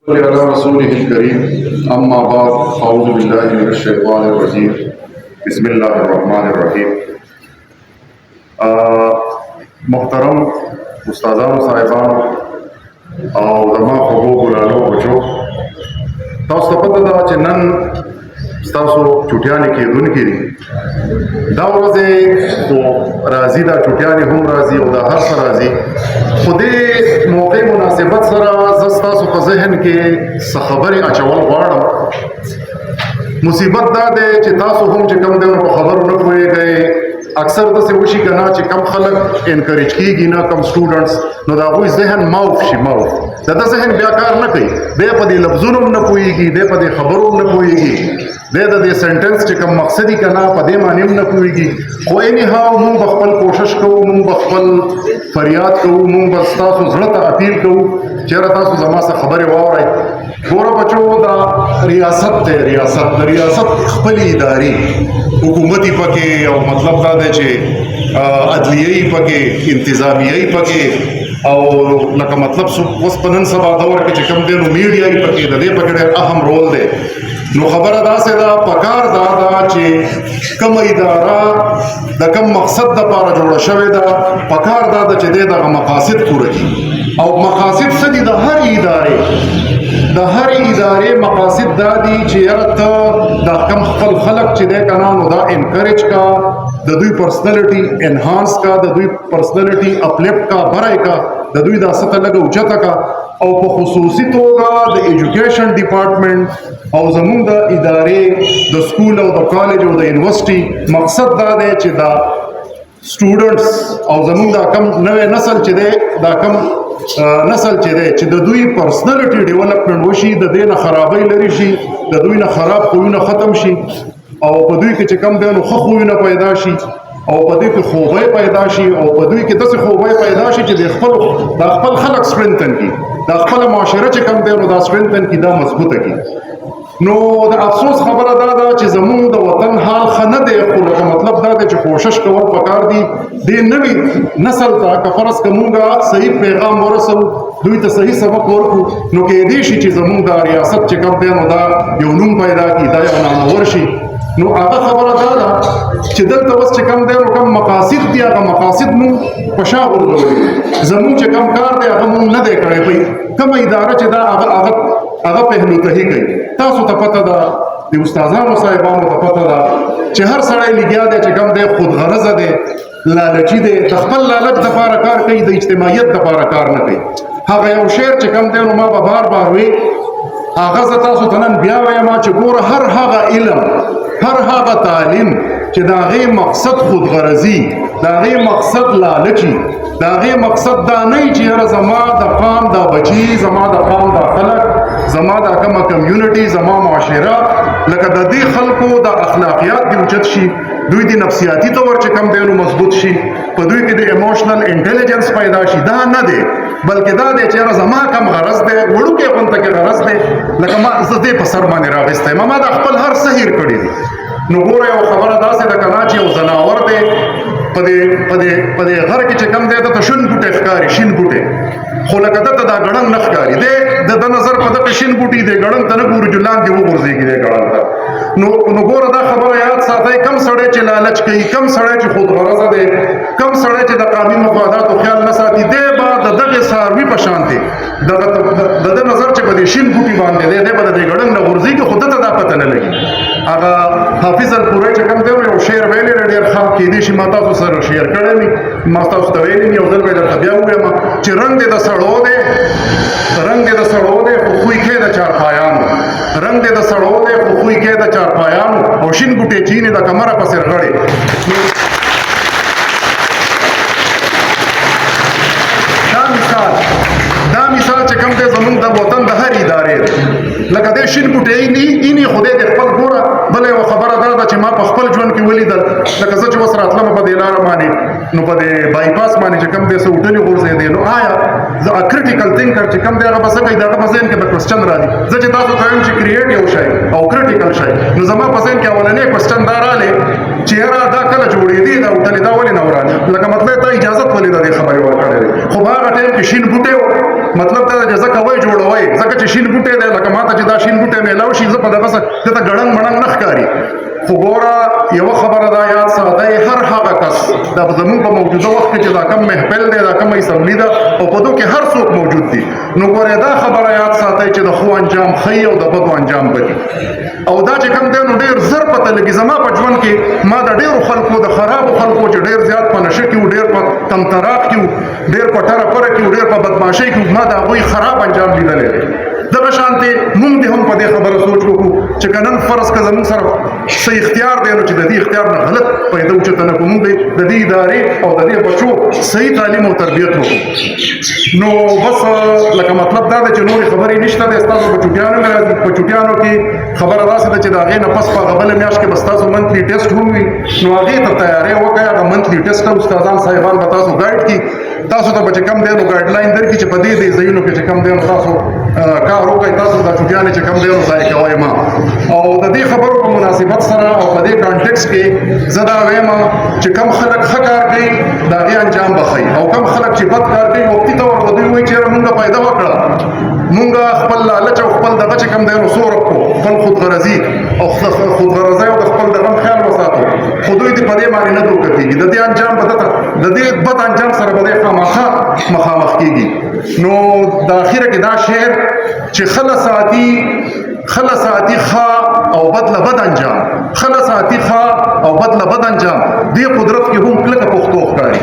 على رسوله الكريم أما بعد أعوذ بالله من الشيطان الرجيم بسم الله الرحمن الرحيم محترم استادان صاحبان او زما خوبو ګلالو بچو تاسو ته پته ده چې نن تاسو چټیانې کېدونکې دي دا ورځې خو راځي دا چټیانې هم راځي او دا هر څه راځي خو دې موقع مناسبت سره زه ستاسو په ذهن کې څه خبرې اچول غواړم مصیبت دا دی چې تاسو هم چې کوم دی په خبرو نه پوهېږئ اکثر داسې وشي که نه چې کم خلک انکریج کېږي نه کم سټوډنټس نو د هغوی ذهن موف شي موف د ده ذهن بیا کار نه کوي دی په دې لفظونو هم نه پوهېږي دی په دې خبرو هم نه پوهېږي دی د دې سنټنس چې کوم مقصد یې که نه په دې معنی هم نه پوهېږي خو اني هاو مونږ به خپل کوشش کوو مونږ به خپل فریاد کوو مونږ به ستاسو زړه ته اپیل کوو چېرې تاسو زما څه خبرې واورئ ګوره بچو دا ریاست دی ریاست د ریاست خپلې ادارې حکومتي پکې او مطلب دا دی چې عدلیه پکې انتظامیه پکې او لکه مطلب اوس په نن سبا دور کې چې کوم دی نو میډیا پکې د دې پکې ډېر اهم رول دی نو خبره داسې ده پکار دا ده چې کومه اداره د کوم مقصد دپاره جوړه شوې ده پکار دا ده چې دی دغه مقاصد پوره کړي او مقاصد څه دي د هر ادارې د هر ادارې مقاصد دا دي چې یاره ته دا کم خپل خلک چې دی که نه نو دا انکریج کا د دوی پرسنالټي انهانس کا د دوی پرسنالټي اپلیفټ کا برای کا د دوی دا سطح لږه اوچته کا او په خصوصي توګه د ایجوکیشن ډپارټمنټ او زموږ د ادارې د سکول او د کالج او د یونیورسټي مقصد دا دی چې دا سټوډنټس او زموږ دا کم نوی نسل چې دی دا کم نسل چې دی چې د دوی پرسنالټي ډیولپمنټ وشي د دې نه خرابۍ لرې شي د دوی نه خراب خویونه ختم شي او په دوی کې چې کم دی نو ښه خویونه پیدا شي او په دوی کې خوبۍ پیدا شي او په دوی کې داسې خوبۍ پیدا شي چې د خپل خلک سټرنتن کړي دا خپله معاشره چې کم دی نو دا سټرنتن کړي دا مضبوطه کړي نو د افسوس خبره دا ده چې زموږ د وطن حال ښه نه دی خو لکه مطلب دا دی چې کوشش کول پکار دي دې نوي نسل ته که فرض که مونږ صحیح پیغام ورسوو دوی ته صحیح سبق ورکړو نو کیدای شي چې زموږ دا ریاست چې کوم دی نو دا یو نوم پیدا کړي دا یو نامور شي نو هغه خبره دا ده چې دلته اوس چې کوم دی نو کوم مقاصد دي هغه مقاصد مونږ په شا ورغوي زموږ چې کوم کار دی هغه مونږ نه دی کړی پی کومه اداره چې دا هغه پهلوتهي کوي تاسو ته پته ده د استادانو صاحبانو ته پته ده چې هر سړی لګیا دی چې کوم دی خودغرضه دی لالچي دی د خپل لالچ دپاره کار کوي د اجتماعیت دپاره کار نه کوي هغه یو شعر چې کوم دی نو ما به بار بار وی هغه زه تاسو ته نن بیا وایم چې ګوره هر هغه علم هر هغه تعلیم چې د هغې مقصد خودغرضي د هغې مقصد لالچي د هغې مقصد دا نه وي چې یاره زما د قام دا بچي زما د قام دا خلک زما دا کومه کمیونټي زما معاشره لکه د دې خلکو د اخلاقیات دې اوچت شي دوی د نفسیاتي طور چې کم دی نو مضبوط شي په دوی کې د ایموشنل انټیلیجنس پیدا شي دا نه دی بلکې دا دی چې یاره زما کم غرض دی وړوکی غونته کې غرض دی لکه ما زه دې په سر باندې راغستی یم ما دا خپل هر څه هیر کړي دي نو ګوره یو خبره داسې ده که نه چې یو ځناور دی په دې غر کې چې کم دی ته شین بوټی ښکاري شین بوټی خو لکه دته دا ګړنګ نه ښکاري دی د نظر په دغه شین بوټي دی ګړنګ ته نه ګوري چې لاندې وغورځېږي دی ګړنګ ته نو ګوره دا خبره یاد ساتئ کم سړی چې لالچ کوي کم سړی چې خودغرضه دی کم سړی چې د قومي مفاداتو خیال نه ساتي دی به د دغې څاروي په شان دی د ده نظر چې په دې شین بوټي باندې دی دی به د دې ګړنګ نه غورځېږي خو دته دا پته نه لګي هغه حافظ الپورۍ چې کوم دی یو شعر ویلی دی ډېر ښه کیدای شي ما تاسو سره شیر کړی وي ما تاسو ته ویلی مې یو ځل به یې درته بیا ووایم چې رنګ دی د سړو دی رنګ دی د سړو دی خو خوی کې د چارپایانو رنګ دی د سړو دی خو خوی کې د چارپایانو او شین بوټی چینې د کمره په سر غړې دا مثال چې کوم دی زموږ د وطن د هر ادارې لکه دې شین بوټی اینې خو دی د خپل ګوره بله یوه خبره دا ده چې ما په خپل ژوند کې ولیدل لکه زه چې اوس راتلم په دې لاره باندې نو په دې بایپاس باندې چې کوم دی څه هوټلې غورځېدې نو آیا زه کرټیکل تھنکر چې کوم دی هغه به څه کوي د هغه په ذهن کې به کوېسچن راځي زه چې تاسو ته وایم چې کریټیو شی او کرټیکل شی نو زما په ذهن کې اولنی کوېسچن دا راغلی چې یاره دا کله جوړېدې دا هوټلې دا ولې نه ورانې لکه مطلب تا اجازت ولې د دې خبرې ورکړې خو په هغه ټایم کې شین بوټی مطلب دا چې ځکه وای جوړوي ځکه چې شین بوټی دی دا شین بوټی میلاو شي زه په دغه څه دته ګړنګ مړنګ نه ښکاري خو ګوره یوه خبره دا یاد ساتئ هر هغه کس دا زموږ په موجوده وخت کې چې دا کم محفل دی دا کم اسمبلي ده او په دو کې هر څوک موجود دي نو ګوره دا خبره یاد ساتئ چې د ښو انجام ښه او د بدو انجام بدي او دا چې کوم دی نو ډېر زر پته لګي زما په ژوند کې ما د ډېرو خلکو د خرابو خلکو چې ډېر زیات په نشه کې وو ډېر په کمتراق کې وو ډېر په ټره پره کې وو ډېر په بدماشۍ کې وو ما د هغوی خراب انجام لیدلی دی دغه شانتې مونږ دې هم په دې خبره سوچ وکړو چې که نن فرض که زموږ سره څه اختیار دی نو چې د دې اختیار نه غلط پیدا اوچته نه کړو مونږ د دې ادارې او د دې بچو صحیح تعلیم او تربیت وکړو نو بس لکه مطلب دا دی چې نورې خبرې نشته دی ستاسو په چوټیانو مې راځي په چوټیانو کې خبره داسې ده چې د هغې نه پس په هغه بله میاشت کې به ستاسو منتلي ټیسټ هم وي نو هغې ته تیاری وکړئ هغه منتلي ټیسټ ته استادان صاحبان به تاسو ګایډ کړي تاسو ته به چې کم دی نو ګایډلاین درکړي چې په دې ځایونو کې چې کم دی نو تاسو کار وکړئ تاسو دا چوټیانې چې کم دی نو ضایع کوئ ما او د دې خبرو په مناسبت سره او په دې کانټیکس کې زه دا وایم چې کم خلک ښه کار کوي د هغې انجام به ښیي او کم خلک چې بد کار کوي وختي طور به دوی وایي چېرې مونږ پیدا وکړه مونږ خپل لالچ او خپل دغه چې کم دی نو سور کړو خپل خودغرضي او خودغرضۍ او د خپل دغه خیال وساتو خو دوی دې په دې باندې نه دوکه کېږي د دې انجام به د دې بد انجام سره به دی خامخا مخامخ کېږي نو د اخره کې دا شعر چې خله ساتي ښه او بدله بد انجام خله ساتي ښه او بدله بد انجام دې قدرت کې هم کلکه پښتو ښکاري